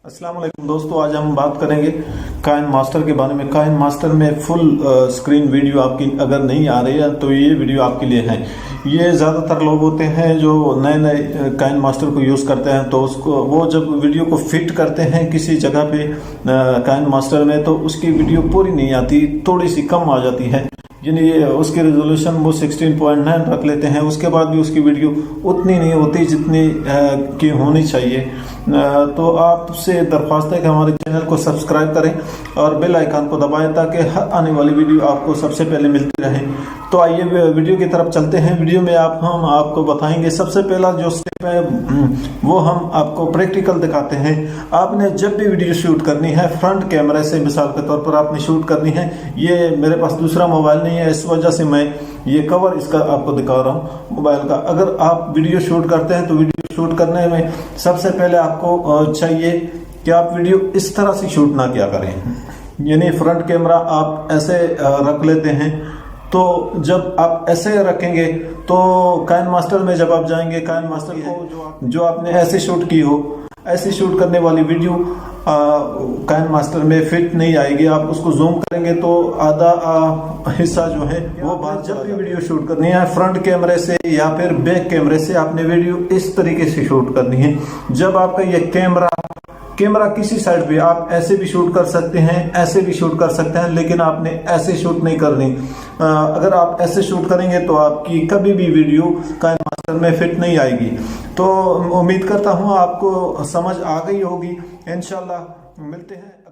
अस्सलाम वालेकुम दोस्तों, आज हम बात करेंगे काइन मास्टर के बारे में। काइन मास्टर में फुल स्क्रीन वीडियो आपकी अगर नहीं आ रही है तो ये वीडियो आपके लिए है। ये ज़्यादातर लोग होते हैं जो नए नए काइन मास्टर को यूज़ करते हैं, तो उसको वो जब वीडियो को फिट करते हैं किसी जगह पे काइन मास्टर में, तो उसकी वीडियो पूरी नहीं आती, थोड़ी सी कम आ जाती है। यानी उसकी रेजोल्यूशन वो 16.9 रख लेते हैं, उसके बाद भी उसकी वीडियो उतनी नहीं होती जितनी की होनी चाहिए। तो आपसे दरख्वास्त है कि हमारे चैनल को सब्सक्राइब करें और बेल आइकन को दबाएं ताकि हर आने वाली वीडियो आपको सबसे पहले मिलती रहे। तो आइए वीडियो की तरफ चलते हैं। वीडियो में हम आपको बताएंगे, सबसे पहला जो स्टेप है वो हम आपको प्रैक्टिकल दिखाते हैं। आपने जब भी वीडियो शूट करनी है फ्रंट कैमरे से, मिसाल के तौर पर आपने शूट करनी है, ये मेरे पास दूसरा मोबाइल नहीं है, इस वजह से मैं ये कवर इसका आपको दिखा रहा हूँ मोबाइल का। अगर आप वीडियो शूट करते हैं तो वीडियो शूट करने में सबसे पहले आपको चाहिए कि आप वीडियो इस तरह से शूट ना किया करें। यानी फ्रंट कैमरा आप ऐसे रख लेते हैं, तो जब आप ऐसे रखेंगे तो काइन मास्टर में जब आप जाएंगे, काइन मास्टर को जो आपने ऐसे शूट की हो, ऐसे शूट करने वाली वीडियो काइन मास्टर में फिट नहीं आएगी। आप उसको जूम करेंगे तो आधा हिस्सा जो है वो बात। जब भी वीडियो शूट करनी है फ्रंट कैमरे से या फिर बैक कैमरे से, आपने वीडियो इस तरीके से शूट करनी है। जब आपका ये कैमरा किसी साइड पे, आप ऐसे भी शूट कर सकते हैं, ऐसे भी शूट कर सकते हैं, लेकिन आपने ऐसे शूट नहीं करनी। अगर आप ऐसे शूट करेंगे तो आपकी कभी भी वीडियो काइन मास्टर में फिट नहीं आएगी। तो उम्मीद करता हूँ आपको समझ आ गई होगी। इंशाल्लाह मिलते हैं।